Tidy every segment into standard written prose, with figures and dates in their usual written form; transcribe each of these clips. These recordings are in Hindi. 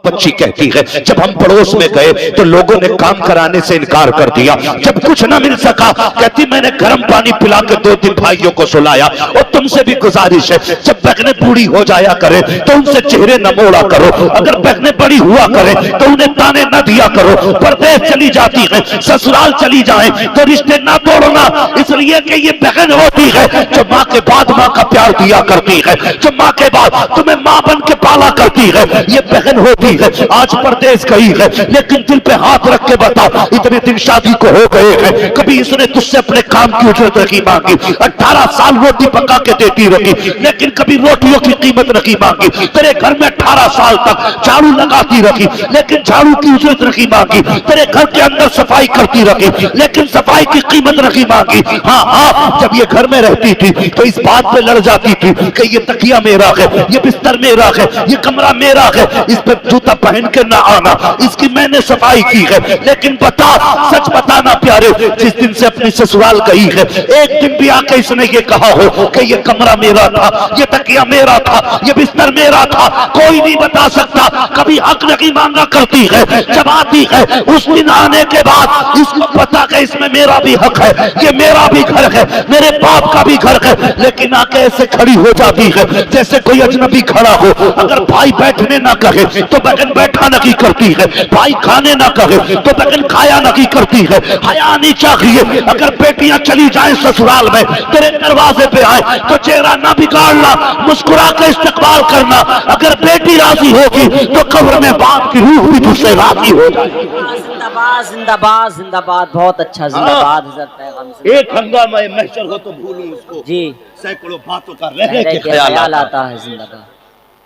बच्ची कहती है जब हम पड़ोस में गए तो लोगों ने काम कराने से इनकार कर दिया, जब कुछ ना मिल सका कहती मैंने गर्म पानी पिला के 2-3 भाइयों को सुलाया। और तुमसे भी गुजारिश है जब बहनें बूढ़ी हो जाया करे तो उनसे चेहरे न मोड़ा करो, अगर बहनें बड़ी हुआ करे तो उन्हें ताने न दिया करो, परदेश चली जाती है ससुराल चली जाए तो रिश्ते ना तोड़ना, इसलिए कि ये बहन होती है जो माँ के बाद माँ का प्यार दिया करती है, जो माँ के बाद तुम्हें माँ बन के पाला करती है, ये बहन होती है। आज परदेश गई है लेकिन दिल पे हाथ रख के बता, इतने दिन शादी को हो गए हैं, कभी इसने तुझसे अपने काम की उजरत नहीं मांगी, 18 साल रोटी पका के देती रही लेकिन कभी रोटियों की कीमत नहीं मांगी, तेरे घर में 18 साल तक झाड़ू लगाती रही लेकिन झाड़ू की उजरत नहीं मांगी, तेरे घर के अंदर सफाई करती रही लेकिन सफाई की कीमत नहीं मांगी। हाँ हाँ, जब ये घर में रहती थी तो इस बात पे लड़ जाती थी कि ये तकिया मेरा है, ये बिस्तर मेरा है, ये कमरा मेरा है, इस पे जूता पहन के ना आना, इसकी मैंने सफाई की है। लेकिन बता, सच बताना प्यारे, जिस दिन से अपनी ससुराल गई है एक दिन भी आके इसने ये कहा हो कि ये कमरा मेरा था, ये तकिया मेरा था, ये बिस्तर मेरा था? कोई नहीं बता सकता। कभी हक नहीं मांगा करती है, जब आती है उस दिन आने के बाद इसको पता कि इसमें मेरा भी हक है, ये मेरा भी घर है, मेरे बाप का भी घर है, लेकिन आके ऐसे खड़ी हो जाती है जैसे कोई अजनबी खड़ा हो। अगर भाई बैठने ना कहे तो बहन बैठा नहीं करती है, भाई खाने ना कहे तो बहन खाया नहीं करती है। हया नहीं चाहिए। अगर बेटियां चली जाएं ससुराल में, तेरे दरवाजे पे आए तो चेहरा ना बिगाड़ना, मुस्कुरा के इस्तकबाल करना। अगर बेटी राजी होगी तो कब्र में बाप की रूह भी तुझसे राजी हो जाएगी। जिंदाबाद जिंदाबाद जिंदाबाद, बहुत अच्छा, जिंदाबाद। एक हंगामा महशर हो तो भूलूं उसको जी, सैकड़ों बातों का रहने के ख्याल आता है। जिंदाबाद।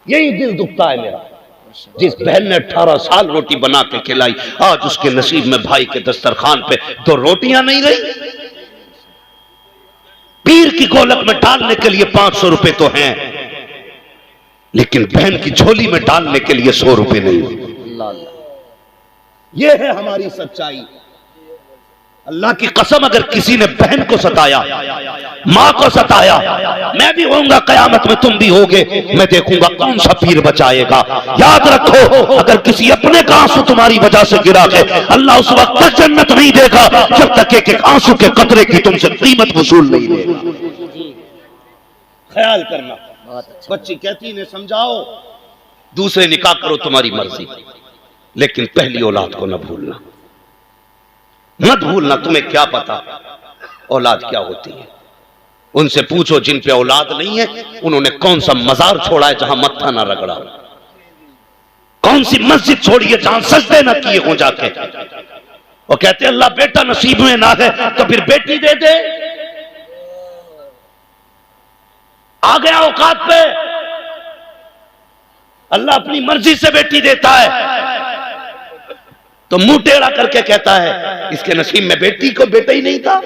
यही दिल दुखता है मेरा, जिस बहन ने 18 साल रोटी बना के खिलाई, आज उसके नसीब में भाई के दस्तरखान पे 2 रोटियां नहीं रही। पीर की गोलक में डालने के लिए 500 रुपए तो हैं, लेकिन बहन की झोली में डालने के लिए 100 रुपए नहीं। ये है हमारी सच्चाई। अल्लाह की कसम, अगर किसी ने बहन को सताया, मां को सताया, मैं भी होऊंगा कयामत में, तुम भी होगे, मैं देखूंगा कौन सा पीर बचाएगा। याद रखो, अगर किसी अपने का आंसू तुम्हारी वजह से गिरा है, अल्लाह उस वक्त तक जन्नत नहीं देगा जब तक एक एक आंसू के कतरे की तुमसे कीमत वसूल नहीं देगा। ख्याल करना। बच्ची कहती ने समझाओ, दूसरे निकाह करो तुम्हारी मर्जी, लेकिन पहली औलाद को न भूलना, मत भूलना। तुम्हें क्या पता औलाद क्या होती है। उनसे पूछो जिन पे औलाद नहीं है उन्होंने कौन सा मजार छोड़ा है जहां मत्था ना रगड़ा, कौन सी मस्जिद छोड़ी है जहां सजदे ना किए हो जाके। वो कहते अल्लाह बेटा नसीब में ना है तो फिर बेटी दे दे। आ गया औकात पे, अल्लाह अपनी मर्जी से बेटी देता है तो मुंह टेढ़ा करके कहता है इसके नसीब में बेटी को बेटा ही नहीं था।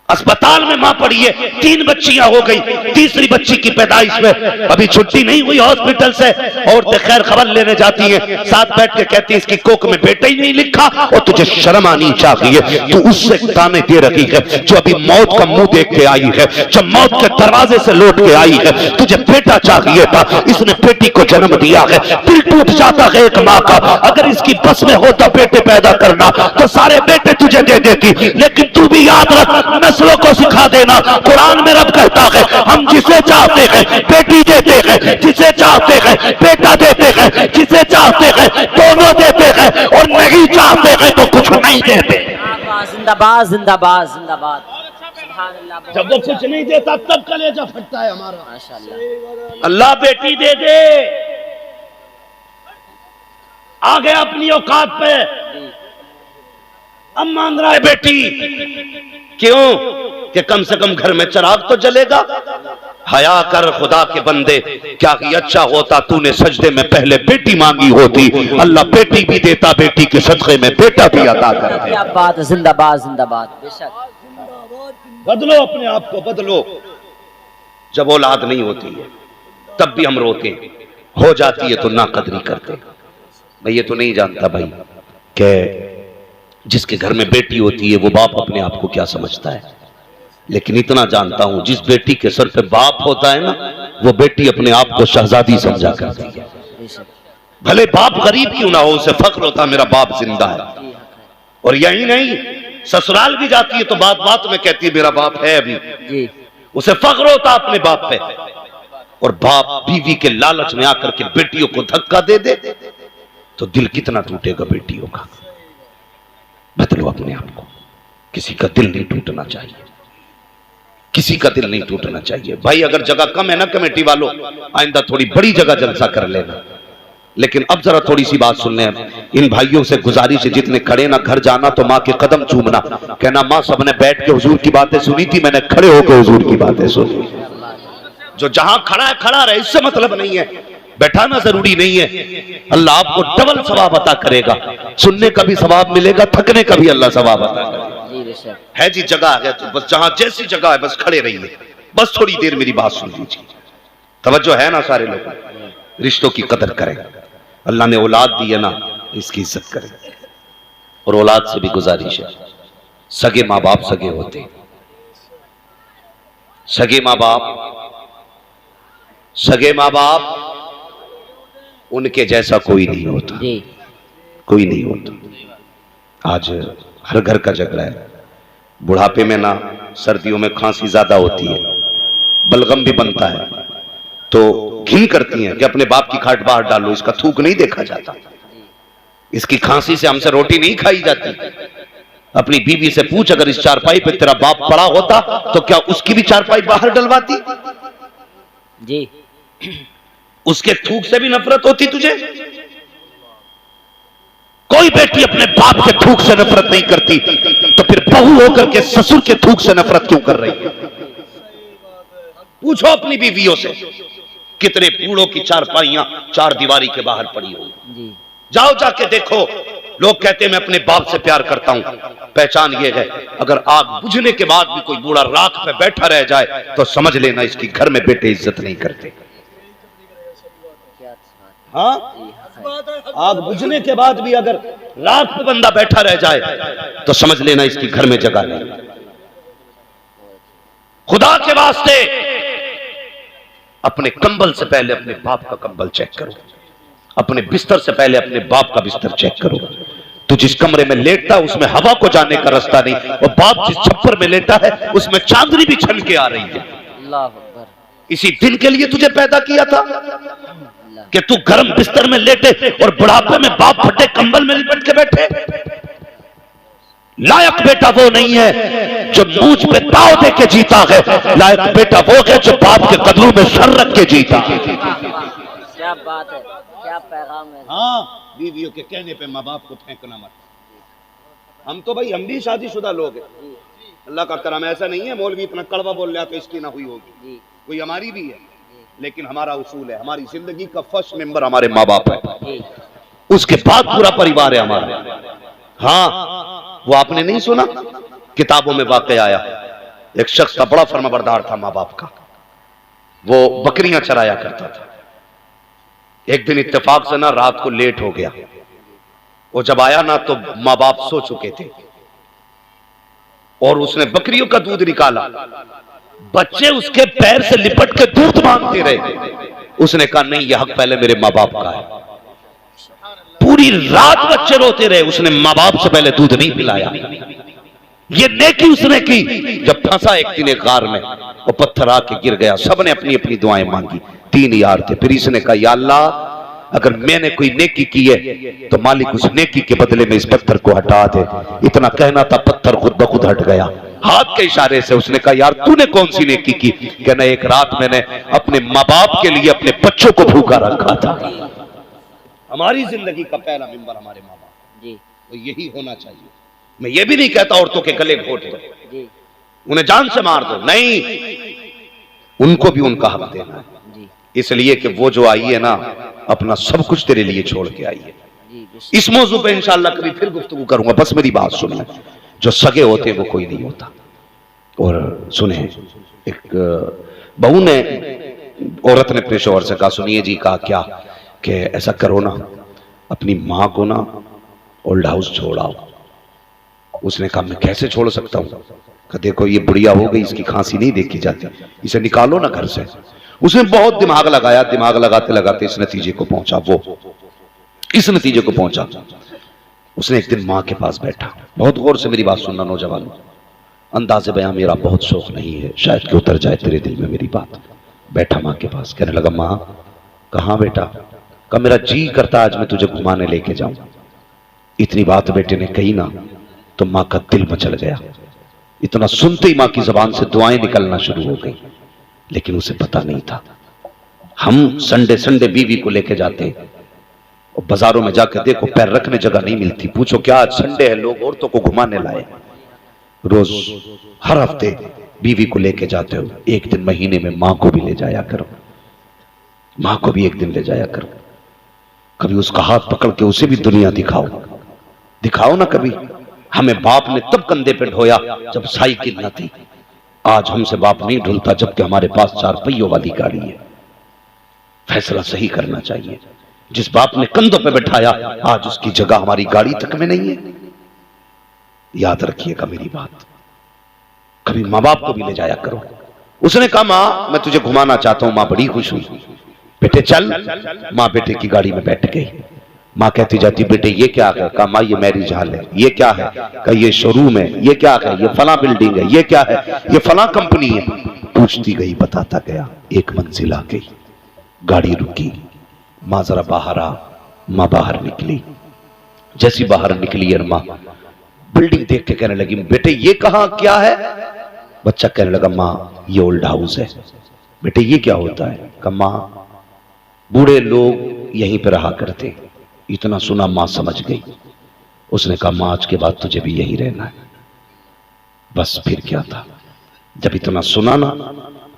अस्पताल में मां पड़ी है, 3 बच्चियां हो गई, तीसरी बच्ची की पैदाइश में अभी छुट्टी नहीं हुई हॉस्पिटल से। औरतें खैर खबर लेने जाती हैं, साथ बैठ के कहती है इसकी कोख में बेटा ही नहीं लिखा। और तुझे शर्म आनी चाहिए, तू उससे ताने दे रही है जो अभी मौत का मुंह देख के आई है, जब मौत के दरवाजे से लौट के आई है। तुझे बेटा चाहिए था, इसने बेटी को जन्म दिया है। दिल टूट जाता है एक माँ का। अगर इसकी बस में होता बेटे पैदा करना तो सारे बेटे तुझे दे देती, लेकिन तू भी याद रख, नस्लों को सिखा देना। कुरान में रब कहता है हम जिसे चाहते हैं बेटी देते हैं, जिसे चाहते हैं बेटा देते हैं, जिसे चाहते हैं दोनों देते हैं, और नहीं चाहते हैं तो कुछ नहीं देते। जिंदाबाद जिंदाबाद जिंदाबाद। जब वो कुछ नहीं देता तब कलेजा फटता है हमारा। माशाअल्लाह। अल्लाह बेटी दे दे। आ गया अपनी औकात पे, अब मांग रहा है बेटी। क्यों? कि कम से कम घर में चिराग तो जलेगा। हया कर खुदा के बंदे, क्या ही अच्छा होता तूने सजदे में पहले बेटी मांगी होती। अल्लाह बेटी भी देता, बेटी के सदक़े में बेटा भी अता करता। क्या बात है। जिंदाबाद जिंदाबाद। बेशक बदलो अपने आप को, बदलो। जब औलाद नहीं होती है तब भी हम रोते, हो जाती है तो नाकदरी करते। मैं ये तो नहीं जानता भाई कि जिसके घर में बेटी होती है वो बाप अपने आप को क्या समझता है, लेकिन इतना जानता हूं जिस बेटी के सर पे बाप होता है ना, वो बेटी अपने आप को शहजादी समझा करती है। भले बाप गरीब क्यों ना हो, उसे फख्र होता मेरा बाप जिंदा है। जी हक है। और यही नहीं, ससुराल भी जाती है तो बात बात में कहती है मेरा बाप है अभी, जी उसे फख्र होता अपने बाप पे। और बाप बीवी के लालच में आकर के बेटियों को धक्का दे दे तो दिल कितना टूटेगा बेटियों का। बदलो अपने आप को, किसी का दिल नहीं टूटना चाहिए, किसी का दिल नहीं टूटना चाहिए। भाई अगर जगह कम है ना कमेटी वालों, आइंदा थोड़ी बड़ी जगह जलसा कर लेना। लेकिन अब जरा थोड़ी सी बात सुन लें, इन भाइयों से गुजारिश है जितने खड़े ना, घर जाना तो माँ के कदम चूमना, कहना माँ सबने बैठ के हुजूर की बातें सुनी थी, मैंने खड़े होकर हुजूर की बातें सुनी। जो जहां खड़ा है खड़ा रहे, इससे मतलब नहीं है, बैठाना जरूरी नहीं है। अल्लाह आपको डबल सवाब अता करेगा, सुनने का भी सवाब मिलेगा, थकने का भी अल्लाह सवाब अता करेगा। जी बेशक है जी जगह है तो बस जहां जैसी जगह है बस खड़े रहिए, बस थोड़ी देर मेरी बात सुन लीजिए। तवज्जो है ना सारे लोग, रिश्तों की कदर करें। अल्लाह ने औलाद दी है ना, इसकी इज्जत करें। और औलाद से भी गुजारिश है, सगे माँ बाप सगे होते, सगे माँ बाप उनके जैसा कोई नहीं होता, जी कोई नहीं होता। आज हर घर का झगड़ा है। बुढ़ापे में ना सर्दियों में खांसी ज्यादा होती है, बलगम भी बनता है, तो घिन करती हैं कि अपने बाप की खाट बाहर डालो, इसका थूक नहीं देखा जाता, इसकी खांसी से हमसे रोटी नहीं खाई जाती। अपनी बीवी से पूछ, अगर इस चारपाई पे तेरा बाप पड़ा होता तो क्या उसकी भी चारपाई बाहर डलवाती? जी उसके थूक से भी नफरत होती तुझे? कोई बेटी अपने बाप के थूक से नफरत नहीं करती, तो फिर बहू होकर के ससुर के थूक से नफरत क्यों कर रही है? पूछो अपनी बीवियों से, कितने बूढ़ों की चारपाइयां चार दीवारी के बाहर पड़ी हो। जी जाओ जाके देखो, लोग कहते हैं मैं अपने बाप से प्यार करता हूं। पहचान ये है, अगर आग बुझने के बाद भी कोई बूढ़ा राख पे बैठा रह जाए तो समझ लेना इसकी घर में बेटे इज्जत नहीं करते। हाँ, आग बुझने के बाद भी अगर राख पे बंदा बैठा रह जाए तो समझ लेना इसकी घर में जगह नहीं। खुदा के वास्ते अपने कंबल से पहले अपने बाप का कंबल चेक करो, अपने बिस्तर से पहले अपने बाप का बिस्तर चेक करो। तू जिस कमरे में लेटता उसमें हवा को जाने का रास्ता नहीं, और बाप जिस छप्पर में लेटा है उसमें चांदनी भी छन के आ रही है। अल्लाह अकबर। इसी दिन के लिए तुझे पैदा किया था कि तू गर्म बिस्तर में लेटे और बुढ़ापे में बाप फटे कंबल में लिपट के बैठे। लायक बेटा वो नहीं है जो मूंछ पे ताव दे के जीता है, लायक बेटा वो है जो बाप के कदमों में सर रख के जीता। क्या बात है, क्या पैगाम है। हाँ, बीवियों के कहने पे माँ बाप को फेंकना मत। हम तो भाई हम भी शादीशुदा लोग हैं, अल्लाह का करम, ऐसा नहीं है मौलवी इतना कड़वा बोल रहा तो इसकी ना हुई होगी, कोई हमारी भी है, लेकिन हमारा उसूल है, हमारी जिंदगी का फर्स्ट मेंबर हमारे माँ बाप है, उसके बाद पूरा परिवार है हमारा। हाँ, वो आपने नहीं सुना, किताबों में वाकया आया, एक शख्स था बड़ा फर्माबरदार था माँ बाप का, वो बकरियां चराया करता था। एक दिन इत्तेफाक से ना रात को लेट हो गया, वो जब आया ना तो माँ बाप सो चुके थे, और उसने बकरियों का दूध निकाला, बच्चे उसके पैर से लिपट के दूध मांगते रहे। उसने कहा नहीं, यह हक पहले मेरे माँ बाप का है। पूरी रात बच्चे रोते रहे, उसने माँ बाप से पहले दूध नहीं पिलाया। ये नेकी उसने की। जब फंसा एक दिन एक गार में, वो पत्थर आके गिर गया, सबने अपनी अपनी दुआएं मांगी, 3 यार थे। फिर इसने कहा या अल्लाह, अगर मैंने कोई नेकी की है तो मालिक उस नेकी के बदले में इस पत्थर को हटा दे। इतना कहना था, पत्थर खुद ब खुद हट गया हाथ के इशारे से। उसने कहा यार तूने कौन सी नेकी की? कहना एक रात मैंने अपने माँ बाप के लिए अपने बच्चों को भूखा रखा था। हमारी जिंदगी का पहला मेंबर हमारे माँ बाप जी, तो यही होना चाहिए। मैं ये भी नहीं कहता औरतों के गले घोट दो, उन्हें जान से मार दो, नहीं, उनको भी उनका हक देना है, इसलिए कि वो जो आई है ना, अपना सब कुछ तेरे लिए छोड़ के आई है। इस मौजू पे इंशाअल्लाह कभी फिर गुफ्तगू करूंगा, बस मेरी बात सुने। जो सगे होते हैं वो कोई नहीं होता। और सुने, एक बहू ने, औरत ने पेशेवर से कहा सुनिए जी, कहा क्या कि ऐसा करो ना, अपनी माँ को ना ओल्ड हाउस छोड़ाओ। उसने कहा मैं कैसे छोड़ सकता हूँ? कहा देखो ये बुढ़िया हो गई, इसकी खांसी नहीं देखी जाती, इसे निकालो ना घर से। उसने बहुत दिमाग लगाया, दिमाग लगाते लगाते इस नतीजे को पहुंचा, इस नतीजे को पहुंचा। उसने एक दिन मां के पास बैठा। बहुत गौर से मेरी बात सुनना नौजवान, अंदाज़े बयां मेरा बहुत शौक नहीं है, शायद कि उतर जाए तेरे दिल में मेरी बात। बैठा मां के पास, कहने लगा मां कहां बेटा? कहा मेरा जी करता आज मैं तुझे घुमाने लेके जाऊं। इतनी बात बेटे ने कही ना तो मां का दिल मचल गया। इतना सुनते ही मां की जबान से दुआएं निकलना शुरू हो गई। लेकिन उसे पता नहीं था, हम संडे संडे बीवी को लेके जाते और बाजारों में जाकर देखो पैर रखने जगह नहीं मिलती। पूछो क्या आज संडे है, लोग औरतों को घुमाने लाए। रोज हर हफ्ते बीवी को लेके जाते हो, एक दिन महीने में मां को भी ले जाया करो। मां को भी एक दिन ले जाया करो। कभी उसका हाथ पकड़ के उसे भी दुनिया दिखाओ, दिखाओ ना कभी। हमें बाप ने तब कंधे पे ढोया जब साइकिल न थी। आज हमसे बाप नहीं ढुलता जबकि हमारे पास 4 पहियों वाली गाड़ी है। फैसला सही करना चाहिए। जिस बाप ने कंधों पे बैठाया आज उसकी जगह हमारी गाड़ी तक में नहीं है। याद रखिएगा मेरी बात। कभी मां बाप को भी ले जाया करो। उसने कहा मां मैं तुझे घुमाना चाहता हूं। मां बड़ी खुश हुई, बेटे चल। मां बेटे की गाड़ी में बैठ गई। मां कहती जाती बेटे ये क्या है? कहा मां ये मैरिज हॉल है। ये क्या है? कहा ये शोरूम है। ये क्या है? ये फला बिल्डिंग है। ये क्या है? ये फला कंपनी है। पूछती गई, बताता गया। एक मंजिल आ गई, गाड़ी रुकी। मां जरा बाहर आ। मां बाहर निकली। जैसी बाहर निकली और मां बिल्डिंग देख के कहने लगी बेटे ये कहां क्या है? बच्चा कहने लगा मां ये ओल्ड हाउस है। बेटे ये क्या होता है? कहा मां बूढ़े लोग यहीं पे रहा करते। इतना सुना मां समझ गई। उसने कहा मां आज के बाद तुझे भी यहीं रहना है। बस फिर क्या था? जब इतना सुना ना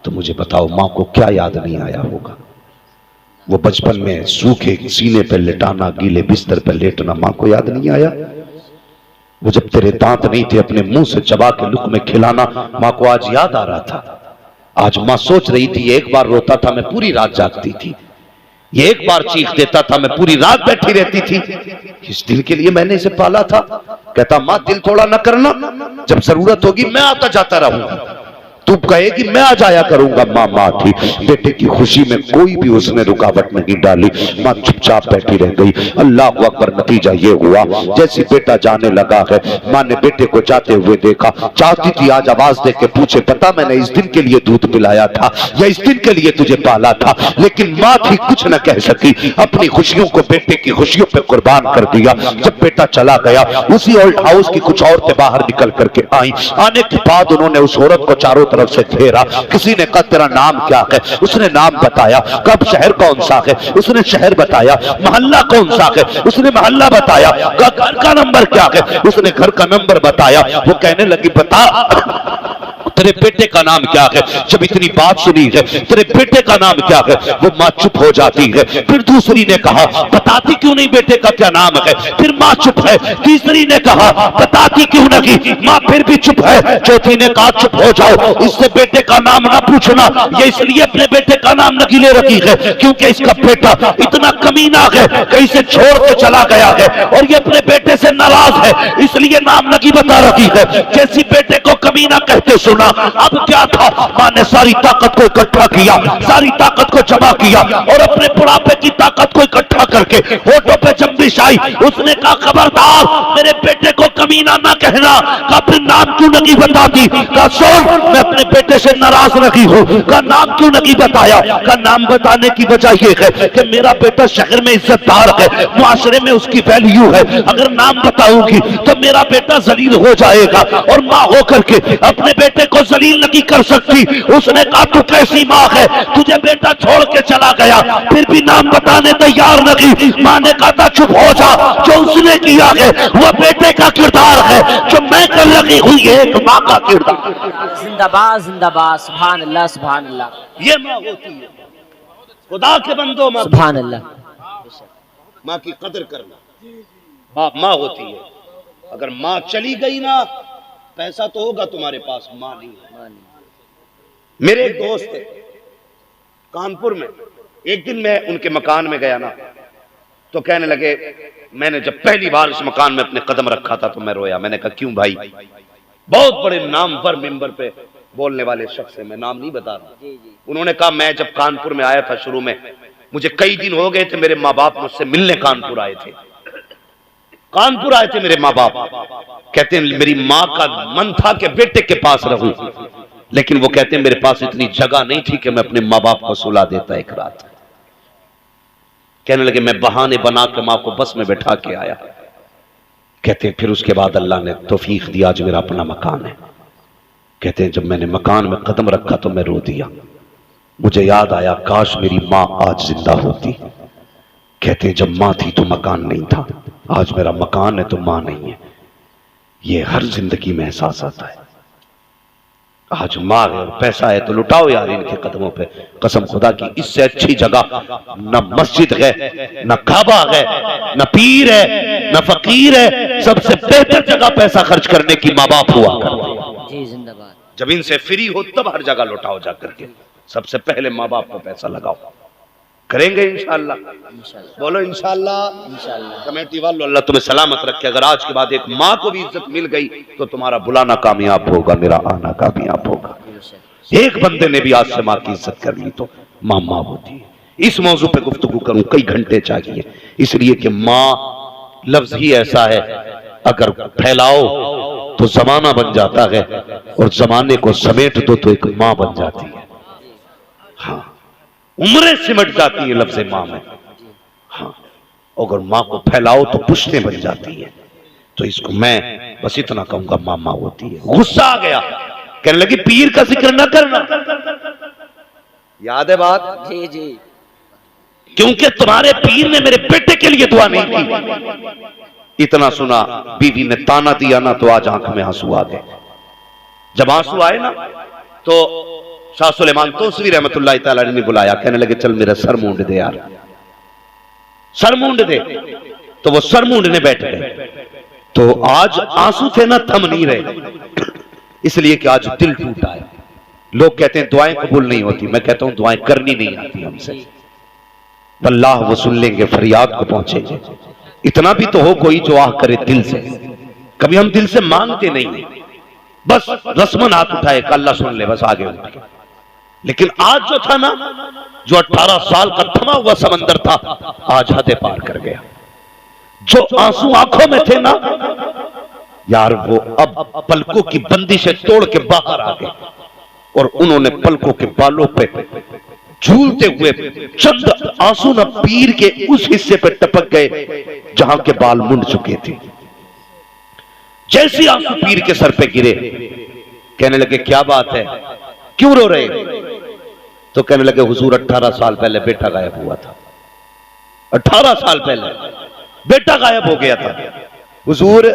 तो मुझे बताओ मां को क्या याद नहीं आया होगा। वो बचपन में सूखे सीने पर लेटाना, गीले बिस्तर पर लेटना मां को याद नहीं आया? वो जब तेरे दांत नहीं थे अपने मुंह से चबा के लुक में खिलाना मां को आज याद आ रहा था। आज मां सोच रही थी एक बार रोता था मैं पूरी रात जागती थी, ये एक बार चीख देता था मैं पूरी रात बैठी रहती थी। किस दिल के लिए मैंने इसे पाला था? कहता मां दिल थोड़ा न करना, जब जरूरत होगी मैं आता जाता रहूंगा। तू कहेगी मैं आ जाया करूंगा। मां थी। बेटे की खुशी में कोई भी उसने रुकावट नहीं डाली। मां चुपचाप बैठी रह गई। अल्लाह अकबर। नतीजा ये हुआ जैसे बेटा जाने लगा है मां ने बेटे को जाते हुए देखा। चाहती थी आज आवाज दे के पूछे पता मैंने इस दिन के लिए दूध पिलाया था या इस दिन के लिए तुझे पाला था, लेकिन मां थी कुछ न कह सकी। अपनी खुशियों को बेटे की खुशियों पे कुर्बान कर दिया। जब बेटा चला गया उसी ओल्ड हाउस की कुछ औरतें बाहर निकल करके आई। आने के बाद उन्होंने उस औरत को चारों तरफ से घेरा। किसी ने कहा तेरा नाम क्या है? उसने नाम बताया। कब शहर कौन सा है? उसने शहर बताया। मोहल्ला कौन सा है? उसने मोहल्ला बताया। घर का नंबर क्या है? उसने घर का नंबर बताया। वो कहने लगी बता तेरे बेटे का नाम क्या है? जब इतनी बात सुनी है तेरे बेटे का नाम क्या है? वो मां चुप हो जाती है। फिर दूसरी ने कहा बताती क्यों नहीं बेटे का क्या नाम है? फिर मां चुप है। तीसरी ने कहा बताती क्यों नहीं? मां फिर भी चुप है। चौथी ने कहा चुप हो जाओ, इससे बेटे का नाम ना पूछना। ये इसलिए अपने बेटे का नाम नकीले रखी है क्योंकि इसका बेटा इतना कमीना है कहीं से छोड़ के चला गया है और ये अपने बेटे से नाराज है इसलिए नाम नकी बता रखी है। जैसी बेटे को कमीना कहते सुना अब क्या था? मां ने सारी ताकत को इकट्ठा किया, सारी ताकत को जमा किया और अपने बुढ़ापे की ताकत को इकट्ठा करके होठों पे जंबिश आई। उसने कहा खबरदार मेरे बेटे को कमीना ना कहना। कहा फिर नाम क्यों नहीं बताती? कहा सुन मैं अपने बेटे से नाराज नहीं हूं। कहा नाम क्यों नहीं बताया? कहा नाम बताने की वजह यह है कि मेरा बेटा शहर में इज्जतदार है, मुआशरे में उसकी वैल्यू है। अगर नाम बताऊंगी तो मेरा बेटा जलील हो जाएगा और मां होकर के अपने बेटे को जलील नहीं कर सकती। उसने कहा तू कैसी मां है? तुझे बेटा छोड़ के चला गया फिर भी नाम बताने तैयार नहीं। मां ने कहा था चुप हो जा, जो उसने किया है वह बेटे का किरदार है, जो मैं कर लगी हुई है एक मां का किरदार। जिंदाबाद जिंदाबाद। सुभान अल्लाह सुभान अल्लाह। ये मां होती है। खुदा के बंदो मां सुभान अल्लाह। मां की कदर करना। बाप मां होती है। अगर मां चली गई ना पैसा तो होगा तुम्हारे पास, मां नहीं। मेरे एक दोस्त थे कानपुर में। एक दिन मैं उनके मकान में गया ना तो कहने लगे मैंने जब पहली बार इस मकान में अपने कदम रखा था तो मैं रोया। मैंने कहा क्यों भाई? बहुत बड़े नामवर मिंबर पे बोलने वाले शख्स है, मैं नाम नहीं बता रहा। उन्होंने कहा मैं जब कानपुर में आया था शुरू में मुझे कई दिन हो गए थे, मेरे माँ बाप मुझसे मिलने कानपुर आए थे। कानपुर आए थे मेरे माँ बाप। कहते हैं मेरी माँ का मन था कि बेटे के पास रहूं, लेकिन वो कहते हैं मेरे पास इतनी जगह नहीं थी कि मैं अपने माँ बाप को सुला देता एक रात। कहने लगे मैं बहाने बना के माँ को बस में बैठा के आया। कहते हैं फिर उसके बाद अल्लाह ने तौफीक दिया, आज मेरा अपना मकान है। कहते हैं जब मैंने मकान में कदम रखा तो मैं रो दिया। मुझे याद आया काश मेरी माँ आज जिंदा होती। कहते हैं जब माँ थी तो मकान नहीं था, आज मेरा मकान है तो माँ नहीं है। ये हर जिंदगी में एहसास आता है। आज माँ है और पैसा है तो लुटाओ यार इनके कदमों पे। कसम खुदा की इससे अच्छी जगह न मस्जिद है, न काबा है, न पीर है, न फकीर है। सबसे बेहतर जगह पैसा खर्च करने की माँ बाप हुआ करते। जी जिंदाबाद। जब इनसे फ्री हो तब हर जगह लुटाओ जा करके। सबसे पहले माँ बाप को पैसा लगाओ। करेंगे इंशाअल्लाह। बोलो इंशाअल्लाह। इंशाअल्लाह। कमेटी वालों अल्लाह तुम्हें सलामत रखे। अगर आज के बाद एक माँ को भी इज्जत मिल गई तो तुम्हारा बुलाना कामयाब होगा, मेरा आना कामयाब होगा। एक बंदे ने भी आज से माँ की इज्जत कर ली तो माँ माँ होती है। इस मौजू पे गुफ्तगू करूं कई घंटे चाहिए, इसलिए कि माँ लफ्ज ही ऐसा है अगर फैलाओ तो जमाना बन जाता है और जमाने को समेट दो तो एक माँ बन जाती है। हाँ, उम्रें सिमट जाती है लफ्ज़ माँ में। हाँ, अगर माँ को फैलाओ तो पुश्तें बन जाती है। तो इसको मैं बस इतना कहूंगा माँ माँ होती है। गुस्सा आ गया, कहने लगी पीर का जिक्र ना करना। याद है बात? जी जी। क्योंकि तुम्हारे पीर ने मेरे बेटे के लिए दुआ नहीं की। इतना सुना, बीवी ने ताना दिया ना तो आज आंख में आंसू आ गए। जब आंसू आए ना तो शाह सुलेमान तोसवी रहमतुल्लाह तआला ने बुलाया। कहने लगे चल मेरा सर मूंड दे यार, सर मूंड दे। तो वो सर मूंडने बैठ गए। तो आज आंसू थे ना थम नहीं रहे, इसलिए कि आज दिल टूटा है। लोग कहते हैं दुआएं कबूल नहीं होती, मैं कहता हूं दुआएं करनी नहीं आती हमसे। अल्लाह वो सुन लेंगे, फरियाद को पहुंचेंगे। इतना भी तो हो कोई जो आह करे दिल से। कभी हम दिल से मांगते नहीं, बस रस्मन हाथ उठाए अल्लाह सुन ले, बस आगे उठ गए। लेकिन आज जो था ना, जो 18 साल का थमा हुआ समंदर था, आज हदें पार कर गया। जो आंसू आंखों में थे ना यार, वो अब पलकों की बंदिशें तोड़ के बाहर आ गए और उन्होंने पलकों के बालों पे झूलते हुए चंद आंसू न पीर के उस हिस्से पे टपक गए जहां के बाल मुंड चुके थे। जैसे आंसू पीर के सर पे गिरे, कहने लगे क्या बात है, क्यों रो रहे? तो कहने लगे हुजूर 18 साल पहले बेटा गायब हुआ था। 18 साल पहले बेटा गायब हो गया था हुजूर।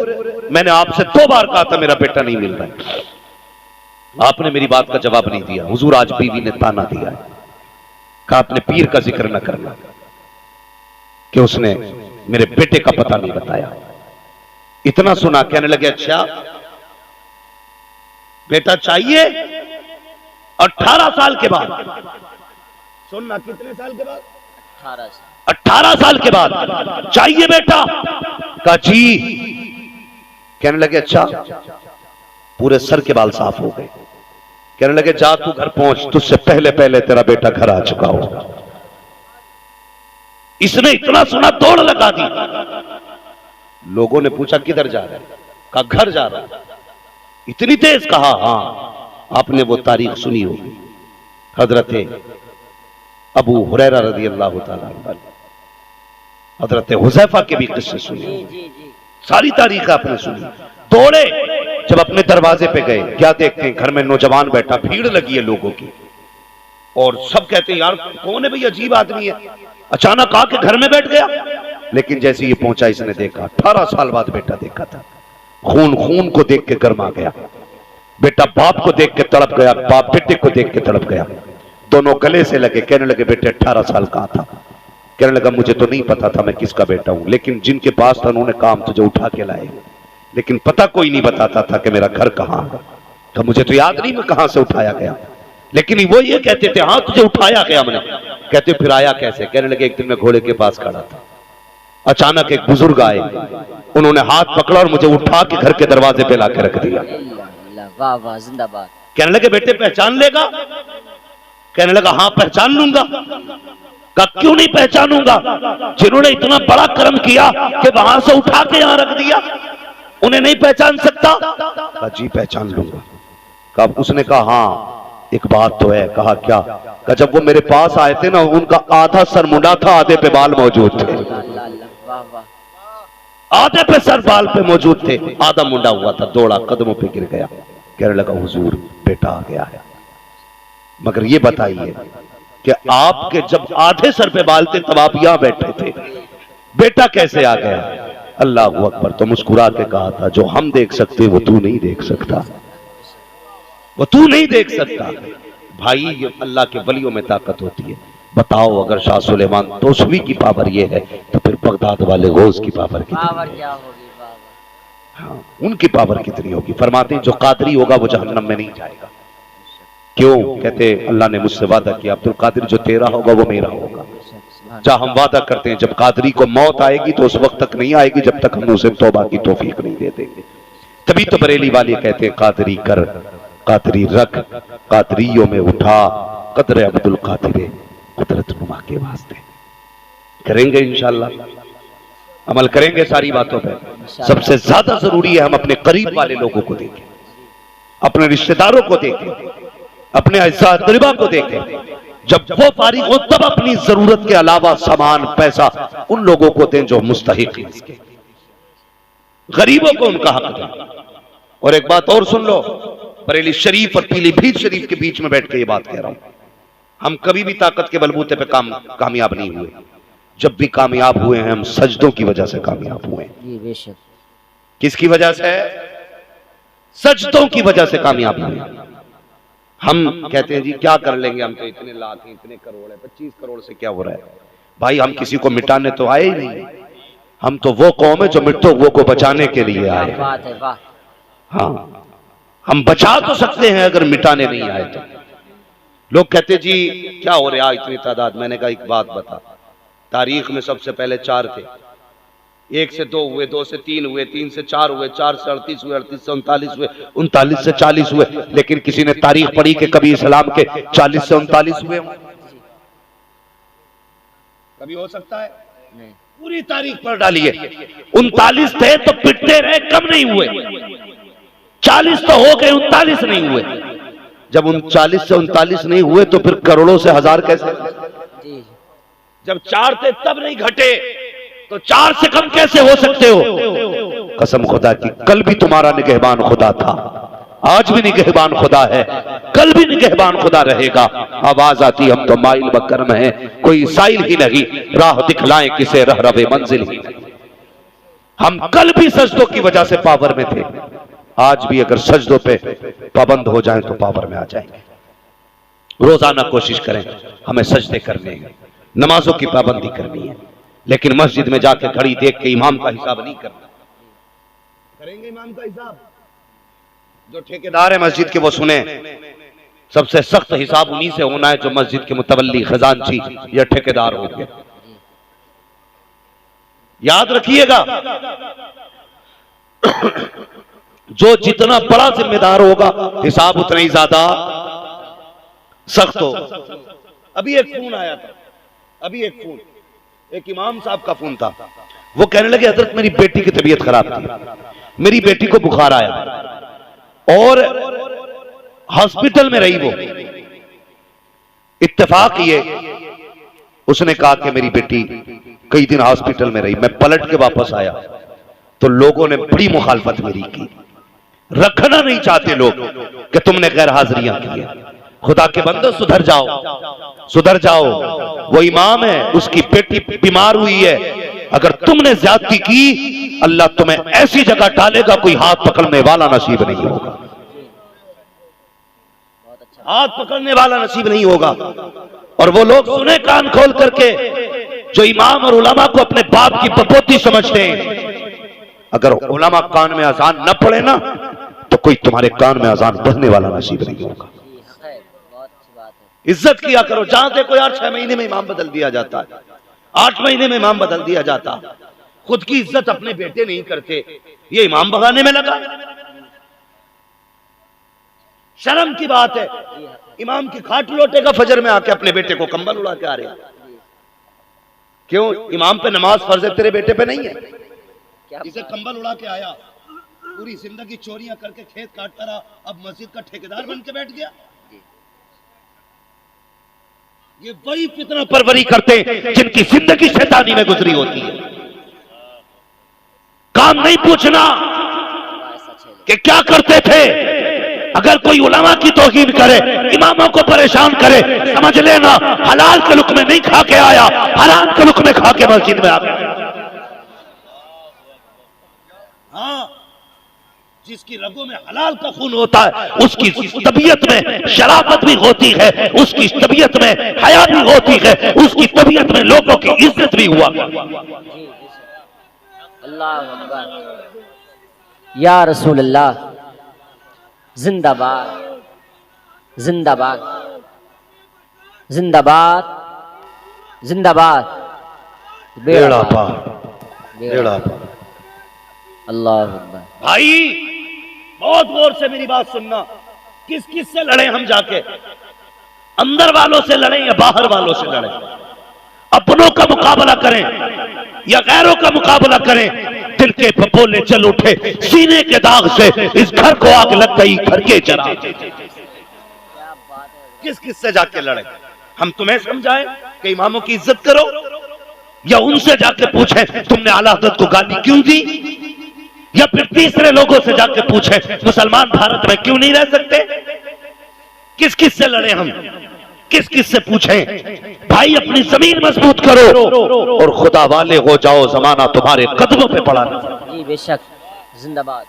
मैंने आपसे 2 बार कहा था मेरा बेटा नहीं मिल रहा है, आपने मेरी बात का जवाब नहीं दिया। हुजूर आज बीवी ने ताना दिया, कहा आपने पीर का जिक्र न करना कि उसने मेरे बेटे का पता नहीं बताया। इतना सुना, कहने लगे अच्छा बेटा चाहिए? 18 साल के बाद। सुनना, कितने साल के बाद? 18 साल के बाद चाहिए बेटा? कहा जी। कहने लगे अच्छा, पूरे सर के बाल साफ हो गए। कहने लगे जा तू घर पहुंच, तुझसे पहले पहले तेरा बेटा घर आ चुका हो। इसने इतना सुना दौड़ लगा दी। लोगों ने पूछा किधर जा रहा है? कहा घर जा रहा है। इतनी तेज? कहा हाँ, आपने वो तारीख सुनी होगी, हजरत अबू हुरैरा रज़ी अल्लाह तआला अन्हु, हजरत हुज़ैफा के भी किस्से सुने, सारी तारीख आपने सुनी। दौड़े, जब अपने दरवाजे पे गए, क्या देखते हैं घर में नौजवान बैठा, भीड़ लगी है लोगों की, और सब कहते हैं यार कौन है भाई, अजीब आदमी है। अचानक आके घर में बैठ गया। लेकिन जैसे ये पहुंचा, इसने देखा 18 साल बाद बेटा देखा था। खून खून को देख के गर्मा गया। बेटा बाप को देख के तड़प गया, बाप बेटे को देख के तड़प गया। दोनों गले से लगे। कहने लगे बेटे 18 साल का था। कहने लगा मुझे तो नहीं पता था मैं किसका बेटा हूं, लेकिन जिनके पास था उन्होंने काम तुझे उठा के लाए, लेकिन पता कोई नहीं बताता था कि मेरा घर कहां है। तो मुझे तो याद नहीं मैं कहां से उठाया गया, लेकिन वो ये कहते थे हाँ तुझे उठाया गया मैंने। कहते फिर आया कैसे? कहने लगे एक दिन मैं घोड़े के पास खड़ा था, अचानक एक बुजुर्ग आए, उन्होंने हाथ पकड़ा और मुझे उठा के घर के दरवाजे पे लाके रख दिया। वाह वाह, जिंदाबाद। कहने लगे बेटे पहचान लेगा? कहने लगा हाँ पहचान लूंगा। कहा क्यों नहीं पहचानूंगा, जिन्होंने इतना बड़ा कर्म किया कि वहां से उठा के यहां रख दिया, उन्हें नहीं पहचान सकता? कहा जी पहचान लूंगा। कहा उसने कहा हाँ एक बात तो है। कहा क्या? कहा जब वो मेरे पास आए थे ना, उनका आधा सर मुंडा था, आधे पे बाल मौजूद थे। वाह वाह। आधे पे सर बाल पे मौजूद थे, आधा मुंडा हुआ था, दौड़ा कदमों पे गिर गया, कहने लगा हुजूर बेटा आ गया है। मगर ये बताइए कि आपके जब आधे सर पे बाल थे तब आप यहां बैठे थे, बेटा कैसे आ गया? अल्लाह अकबर। तो मुस्कुरा के कहा था जो हम देख सकते वो तू नहीं देख सकता, वो तू नहीं देख सकता। भाई ये अल्लाह के वलियों में ताकत होती है। बताओ अगर शाह सुलेमान तोसवी की पावर ये है तो फिर बगदाद वाले गौस की पावर कितनी? पावर क्या होगी बाबा? हाँ, उनकी पावर कितनी होगी? फरमाते हैं जो कादरी होगा वो जहन्नम में नहीं जाएगा। क्यों? कहते अल्लाह ने मुझसे वादा किया अब्दुल कादिर जो तेरा होगा वो मेरा होगा। जहां हम वादा करते हैं जब कादरी को मौत आएगी तो उस वक्त तक नहीं आएगी जब तक हम उसे तौबा की तौफीक नहीं दे देंगे। तभी तो बरेली वाले कहते हैं कादरी कर, कादरी रख, कादरियों में उठा, कदर अब्दुल कादिर कुदरत नुमा के वास्ते। करेंगे इंशाअल्लाह, अमल करेंगे सारी बातों पे। सबसे ज्यादा जरूरी है हम अपने करीब वाले लोगों को देखें, अपने रिश्तेदारों को देखें, अपने अज़्ज़ा तरीबा को देखें। जब वो फारिग हो तब अपनी जरूरत के अलावा सामान पैसा उन लोगों को दें जो मुस्तहिक हैं इसके। गरीबों को उनका हक दें। और एक बात और सुन लो, बरेली शरीफ और पीलीभीत शरीफ के बीच में बैठ के ये बात कह रहा हूं, हम कभी भी ताकत के बलबूते पे कामयाब नहीं हुए। जब भी कामयाब हुए हैं हम सजदों की वजह से कामयाब हुए हैं। बेशक। किसकी वजह से? सजदों की वजह से कामयाब हुए। हम कहते हैं जी क्या कर लेंगे, हम तो इतने लाख हैं, इतने करोड़ है, 25 करोड़ से क्या हो रहा है? भाई हम किसी को मिटाने तो आए ही नहीं, हम तो वो कौम है जो मिट्टो वो को बचाने के लिए आए। बात है वाह। हाँ, हम बचा तो सकते हैं अगर मिटाने नहीं आए तो। लोग कहते जी क्या हो रहा है इतनी तादाद? मैंने कहा एक बात बता, तारीख में सबसे पहले 4 थे, 1 से 2 हुए, 2 से 3 हुए, 3 से 4 हुए, 4 से 38 हुए, 38 से 39 हुए, 39 से 40 हुए। लेकिन किसी ने तारीख पढ़ी कि कभी इस्लाम के 40 से 39 हुए? कभी हो सकता है? नहीं। पूरी तारीख पढ़ डालिए। 39 थे तो पिटते रहे, कम नहीं हुए। 40 तो हो गए, 39 नहीं हुए। जब 39 से 39 नहीं हुए तो फिर करोड़ों से हजार कैसे? जब 4 थे तब नहीं घटे तो 4 से कम कैसे हो सकते हो? कसम खुदा की, कल भी तुम्हारा निगहबान खुदा था, आज भी निगहबान खुदा है, कल भी निगहबान खुदा रहेगा। आवाज आती हम तो माइल बकरम है, कोई साइल ही नहीं, राह दिखलाएं किसे रह रवे मंजिल ही नहीं। हम कल भी सजदों की वजह से पावर में थे, आज भी अगर सजदों पे पाबंद हो जाएं तो पावर में आ जाएंगे। रोजाना कोशिश करें हमें सजदे करने हैं, नमाजों की पाबंदी करनी है, लेकिन मस्जिद में जाके घड़ी देख के इमाम का हिसाब नहीं करना। करेंगे इमाम का हिसाब? जो ठेकेदार है मस्जिद के वो सुने, सबसे सख्त हिसाब उन्हीं से होना है जो मस्जिद के मुतवल्ली खजांची या ठेकेदार होंगे। याद रखिएगा, जो जितना बड़ा जिम्मेदार होगा हिसाब उतना ही ज्यादा सख्त होगा। अभी एक फोन आया था, अभी एक इमाम साहब का फोन था। वो कहने लगे हजरत मेरी बेटी की तबीयत खराब थी, मेरी बेटी को बुखार आया और हॉस्पिटल में रही वो। इत्तेफाक ये उसने कहा कि मेरी बेटी कई दिन हॉस्पिटल में रही। मैं पलट के वापस आया तो लोगों ने बड़ी मुखालफत मेरी की, रखना नहीं चाहते लोग कि तुमने गैर हाजिरियां की है। खुदा के बंदो सुधर जाओ, सुधर जाओ। वो इमाम है, उसकी बेटी बीमार हुई है, अगर तुमने ज्यादती की अल्लाह तुम्हें ऐसी जगह डालेगा कोई हाथ पकड़ने वाला नसीब नहीं होगा, हाथ पकड़ने वाला नसीब नहीं होगा। और वो लोग सुने कान खोल करके जो इमाम और उलमा को अपने बाप की बपोती समझते हैं, अगर उलमा कान में अजान न पड़े ना तो कोई तुम्हारे कान में अजान पढ़ने वाला नसीब नहीं होगा। इज्जत किया करो। जहां से कोई 6 महीने में इमाम बदल दिया जाता है, 8 महीने में इमाम बदल दिया जाता, खुद की इज्जत अपने बेटे नहीं करते, ये इमाम भगाने में लगा। शर्म की बात है, इमाम की खाट लौटेगा फजर में आके अपने बेटे को कंबल उड़ा के आ रहे। क्यों? इमाम पे नमाज फर्ज है, तेरे बेटे पे नहीं है? क्या इसे कंबल उड़ा के आया, पूरी जिंदगी चोरियां करके खेत काटता रहा, अब मस्जिद का ठेकेदार बन के बैठ गया। ये वही फितना परवरी करते हैं जिनकी जिंदगी शैतानी में गुजरी होती है। काम नहीं पूछना कि क्या करते थे। अगर कोई उलमा की तौहीन करे, इमामों को परेशान करे, समझ लेना हलाल के लुक में नहीं खा के आया, हराम के लुक में खा के मस्जिद में आ गया। हाँ, जिसकी रगों में हलाल का खून होता है उसकी तबीयत में शराफत भी होती है, उसकी तबीयत में हया भी होती है, उसकी तबीयत में लोगों की इज्जत भी हुआ। अल्लाह अकबर, या रसूल अल्लाह, जिंदाबाद जिंदाबाद जिंदाबाद जिंदाबाद। बेड़ा पार, बेड़ा पार। अल्लाह अकबर। भाई बहुत गौर से मेरी बात सुनना, किस किस से लड़े हम जाके? अंदर वालों से लड़ें या बाहर वालों से लड़ें? अपनों का मुकाबला करें या गैरों का मुकाबला करें? दिल के फपोले चल उठे, सीने के दाग से इस घर को आग लग गई, घर के जरा। किस किस से जाके लड़े? हम तुम्हें समझाएं कि इमामों की इज्जत करो, या उनसे जाके पूछें तुमने आला हज़रत को गाली क्यों दी, या फिर तीसरे लोगों से जाके पूछें मुसलमान भारत में क्यों नहीं रह सकते? किस किस से लड़े हम? किस किस से पूछें? भाई अपनी जमीन मजबूत करो और खुदा वाले हो जाओ, जमाना तुम्हारे कदमों पे पड़ा है। जी बेशक, जिंदाबाद।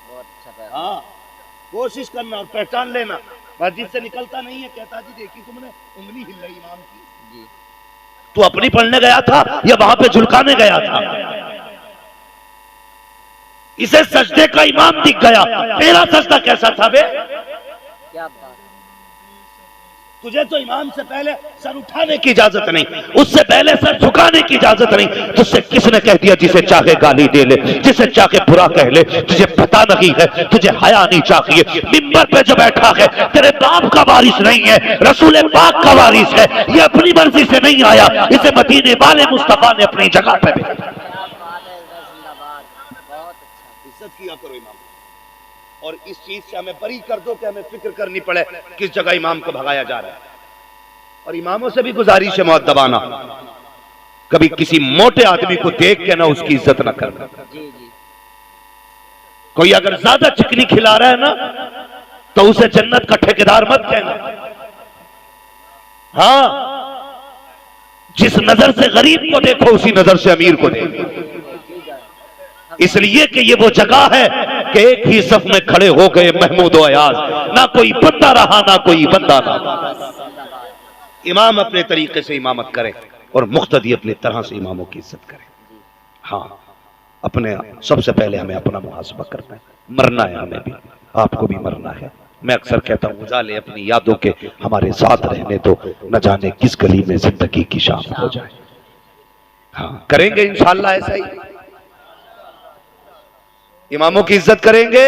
बहुत अच्छा। हाँ, कोशिश करना और पहचान लेना। मस्जिद से निकलता नहीं है, कहता जी देखी तुमने उंगली हिल रही इमाम की जी। तू अपनी पढ़ने गया था या वहां पे झुलकाने गया था? इसे सजदे का इमाम दिख गया, तेरा सजदा कैसा था बे? क्या बात। तुझे तो इमाम से पहले सर उठाने की इजाजत नहीं, उससे पहले सर झुकाने की इजाजत नहीं। तुझसे किसने कह दिया जिसे चाहे गाली दे ले, जिसे चाहे बुरा कह ले? तुझे पता नहीं है, तुझे हया नहीं चाहिए। मिंबर पे जो बैठा है तेरे बाप का वारिस नहीं है, रसूल पाक का वारिस है। ये अपनी मर्जी से नहीं आया, इसे मदीने वाले मुस्तफा ने अपनी जगह पे भेजा। इज्जत किया करो इमाम, और इस चीज से हमें बरी कर दो कि हमें फिक्र करनी पड़े किस जगह इमाम को भगाया जा रहा है। और इमामों से भी गुजारिश है मुअद्दबाना, कभी किसी मोटे आदमी को देख के ना उसकी इज्जत ना करना। कोई अगर ज्यादा चिकनी खिला रहा है ना तो उसे जन्नत का ठेकेदार मत कहना। हाँ, जिस नजर से गरीब को देखो उसी नजर से अमीर को देखो, इसलिए कि ये वो जगह है कि एक ही सफ में खड़े हो गए महमूद और अयाज, ना कोई बंदा रहा ना कोई बंदा रहा। इमाम अपने तरीके से इमामत करे और मुख्तदी अपनी तरह से इमामों की इज्जत करे। हाँ, अपने सबसे पहले हमें अपना मुहासबा करना है, मरना है, हमें भी आपको भी मरना है। मैं अक्सर कहता हूँ उजाले अपनी यादों के हमारे साथ रहने दो, न जाने किस गली में जिंदगी की शाम हो जाए। हाँ, करेंगे इंशाअल्लाह ऐसा ही, इमामों की इज्जत करेंगे,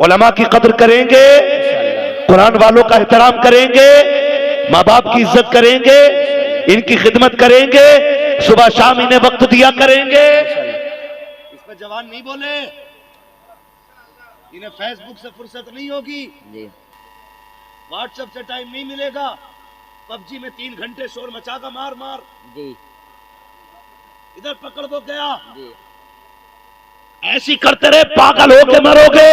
उलमा की कदर करेंगे, कुरान वालों का एहतराम करेंगे, माँ बाप की इज्जत करेंगे, इनकी खिदमत करेंगे, सुबह शाम इन्हें वक्त दिया करेंगे। इस पर जवान नहीं बोले, इन्हें फेसबुक से फुर्सत नहीं होगी, व्हाट्सएप से टाइम नहीं मिलेगा, पबजी में 3 घंटे शोर मचागा मार मार जी, इधर पकड़ दो गया जी। ऐसी करते रहे पागल होके मरोगे।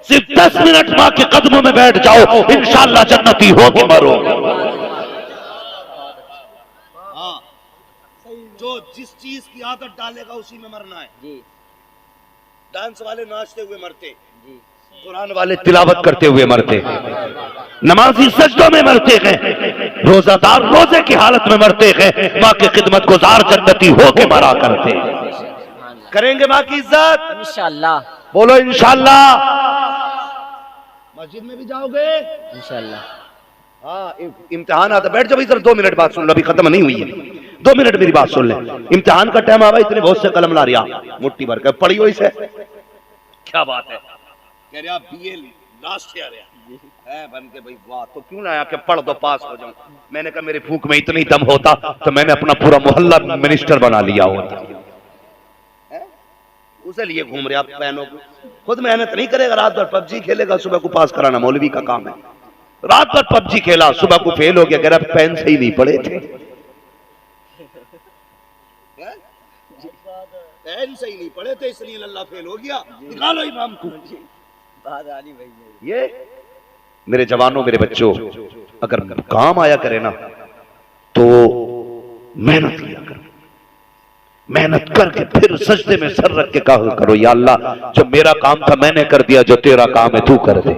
सिर्फ 10 मिनट मां के कदमों में बैठ जाओ, इंशाअल्लाह जन्नती होके मरोगे। हाँ, जो जिस चीज की आदत डालेगा उसी में मरना है जी। डांस वाले नाचते हुए मरते जी, कुरान वाले तिलावत करते हुए मरते, नमाजी सजदों में मरते हैं, रोजादार रोजे की हालत में मरते हैं, माँ की खिदमत गुजार जन्नती होके मरा करते हैं। करेंगे माँ की इज्जत इंशाअल्लाह, बोलो इंशाअल्लाह। मस्जिद में भी जाओगे इंशाअल्लाह। हाँ, इम्तिहान आता, बैठ जाओ इधर, 2 मिनट बात सुन लो, अभी खत्म नहीं हुई है, 2 मिनट मेरी बात सुन ले। इम्तिहान का टाइम आवा, इतने बहुत से कलम ला रिया मुट्ठी भर कर पढ़ी हो इसे, क्या बात है, कह रहे आप BA लास्ट ईयर है है बन के भाई वाह, तो क्यों ना आके पढ़ दो पास हो जाऊं। मैंने कहा मेरी फूंक में इतनी दम होता तो मैंने अपना पूरा मोहल्ला मिनिस्टर बना लिया होता। उसे लिए घूम रहे आप बहनों को, खुद मेहनत नहीं करेगा, रात भर पबजी खेलेगा, सुबह को पास कराना मौलवी का काम है। रात भर पबजी खेला, सुबह को फेल हो गया, कह रहा पेन से ही नहीं पढ़े थे, पेन से ही नहीं पढ़े थे इसलिए अल्लाह फेल हो गया। निकालो इमाम को। ये मेरे जवानों, मेरे बच्चों, अगर काम आया करे ना तो मेहनत किया करो, मेहनत करके फिर सजदे में सर रख के कहा करो, या अल्लाह जो मेरा काम था मैंने कर दिया, जो तेरा काम है तू कर दे।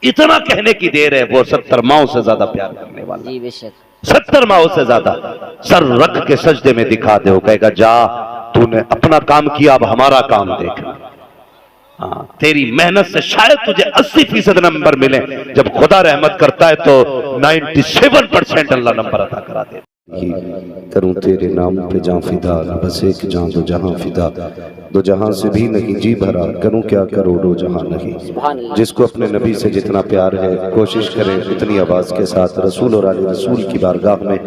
इतना कहने की देर है, वो 70 माओं से ज्यादा प्यार करने वाला, 70 माओं से ज्यादा सर रख के सजदे में दिखा दे, वो कहेगा जा तूने अपना काम किया, अब हमारा काम देख। हाँ, तेरी मेहनत से शायद तुझे 80% नंबर मिले, जब खुदा रहमत करता है तो 97% अल्लाह नंबर अता करा दे। करूं तेरे नाम पे जान फिदा, बस एक जान दो जहां फिदा, दो जहां से भी नहीं जी भरा, करूं क्या करोड़ों जहां नहीं। जिसको अपने नबी से जितना प्यार है कोशिश करें उतनी आवाज के साथ रसूल और आले रसूल की बारगाह में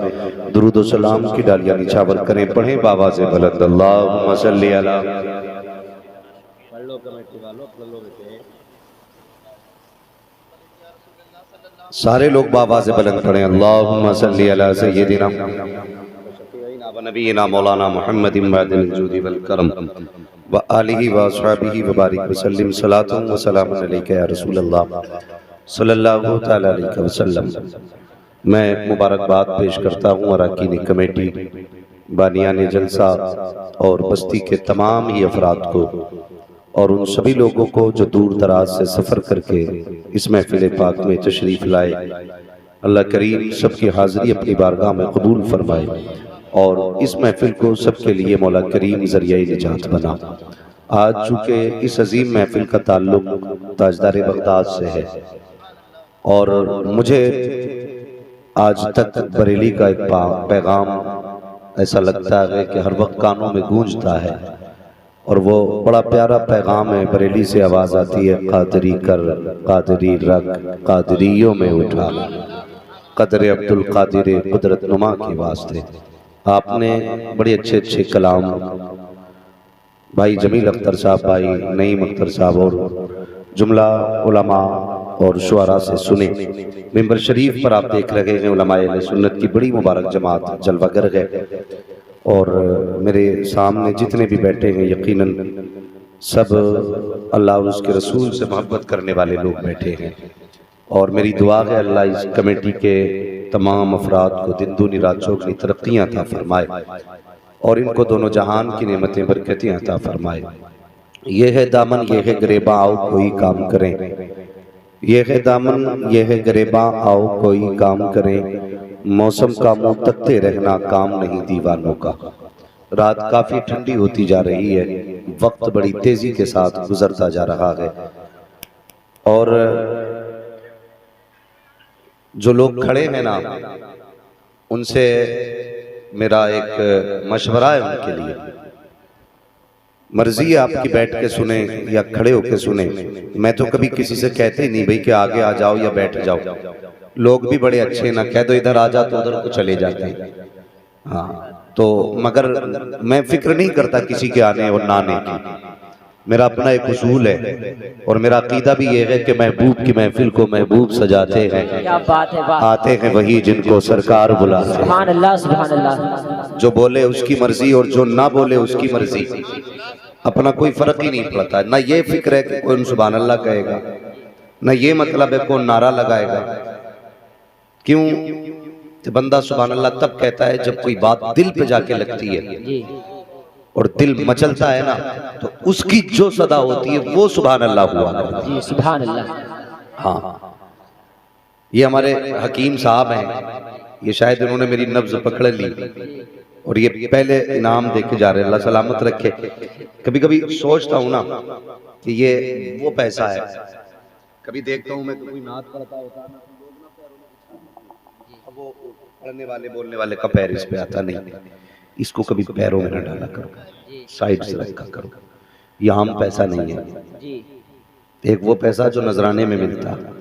दुरूद व सलाम की डालियां निछावर करें, पढ़ें बावाज़े बुलंद अल्लाहुम्मा सल्ली अला। सारे लोग बावाज़े बुलंद पढ़ें, अल्लाहुम्मा सल्ली अला सय्यिदिना व नबीना मौलाना मुहम्मद इमादिल जूदी वल करम व आलिहि व अस्हाबिहि व बारिक व सल्लिम सलातुन व सलामुन अलैका या रसूल अल्लाह सल्लल्लाहु तआला अलैहि वसल्लम। मैं मुबारकबाद पेश करता हूँ अरकान कमेटी, बानियान जलसा और बस्ती के तमाम ही अफराद को, और उन सभी लोगों को जो दूर दराज से सफ़र करके इस महफिल पाक में तशरीफ़ लाए। अल्लाह करीम सबकी हाज़िरी अपनी बारगाह में कबूल फरमाए और इस महफिल को सबके लिए मौला करीम ज़रिया निजात बना। आज चूँकि इस अजीम महफिल का ताल्लुक ताजदार बगदाद से है और मुझे आज तक बरेली का एक पैगाम ऐसा लगता है कि हर वक्त कानों में गूंजता है, और वो बड़ा प्यारा पैगाम है। बरेली से आवाज़ आती है, कादरी कर कादरी रख कादरियों में उठा, कदर अब्दुल कादिर कुदरत नुमा के वास्ते। आपने बड़े अच्छे अच्छे कलाम भाई जमील अख्तर साहब, भाई नईम अख्तर साहब और जुमला उलमा और शुआरा से सुने। मिंबर शरीफ पर आप देख रहे हैं उलमाए अहले सुन्नत की बड़ी मुबारक जमात जलवागर है, और मेरे सामने जितने भी बैठे हैं यकीनन सब अल्लाह और उसके रसूल से मोहब्बत करने वाले लोग बैठे हैं। और मेरी दुआ है अल्लाह इस कमेटी के तमाम अफराद को दिन दूनी रात चौगनी तरक्कियाँ अता फरमाए और इनको दोनों जहान की नेमतें बरकतें अता फरमाए। ये है दामन ये है गरेबा आओ कोई काम करें, ये है दामन ये है गरेबा आओ कोई काम करें, मौसम का मुंह तकते रहना काम नहीं दीवानों का। रात काफी ठंडी होती जा रही है, वक्त बड़ी तेजी के साथ गुजरता जा रहा है, और जो लोग खड़े हैं ना उनसे मेरा एक मशवरा है उनके लिए। मर्जी है आपकी बैठ के सुने या खड़े होके सुने, मैं तो कभी किसी से कहते ही नहीं भाई कि आगे आ जाओ या बैठ जाओ। लोग भी बड़े अच्छे ना, कह दो इधर आ जा तो उधर को चले जाते हैं। हाँ तो मगर मैं फिक्र नहीं करता किसी के आने और ना आने की। मेरा अपना एक उसूल है और मेरा अकीदा भी ये है कि महबूब की महफिल को महबूब सजाते हैं, क्या बात है, बात। आते हैं वही जिनको सरकार बुलाते हैं। सुभान अल्लाह, सुभान अल्लाह। जो बोले उसकी मर्जी और जो ना बोले उसकी मर्जी, अपना कोई फर्क ही नहीं पड़ता। ना ये फिक्र है कि कौन सुभान अल्लाह कहेगा, ना ये मतलब है कौन नारा लगाएगा। क्यों? तो बंदा सुभान अल्लाह तब कहता है जब कोई बात दिल पे जाके लगती है और दिल मचलता है ना, तो उसकी जो सदा होती है वो सुभान अल्लाह हुआ जी, सुभान अल्लाह। हाँ, ये हमारे हकीम साहब हैं, ये शायद उन्होंने मेरी नब्ज पकड़ ली और ये पहले इनाम देके जा रहे हैं, अल्लाह सलामत रखे। कभी कभी सोचता हूँ ना कि ये वो पैसा है, कभी देखता हूँ मैं कोई नात पढ़ता होता है, वो पढ़ने वाले बोलने वाले का पैर इस पे आता नहीं, इसको कभी पैरों में न डाला करो, साइड से रखा करो, ये आम पैसा नहीं है। एक वो पैसा जो नजराने में मिलता है,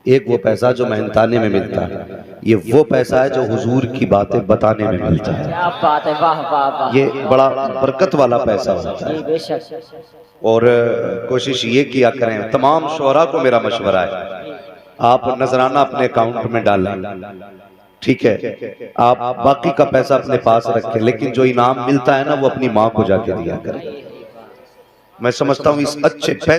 एक वो पैसा जो मेहनताने में मिलता है, ये वो पैसा है जो हुजूर की बातें बताने में मिलता है। क्या बात है, वाह वाह वाह। ये बड़ा बरकत वाला पैसा होता है। जी बेशक। और कोशिश ये किया करें, तमाम शोहरा को मेरा मशवरा है, आप नजराना अपने अकाउंट में डालें, ठीक है, आप बाकी का पैसा अपने पास रखें, लेकिन जो इनाम मिलता है ना वो अपनी माँ को जाके दिया करें। मैं समझता हूँ इस अच्छे पैसे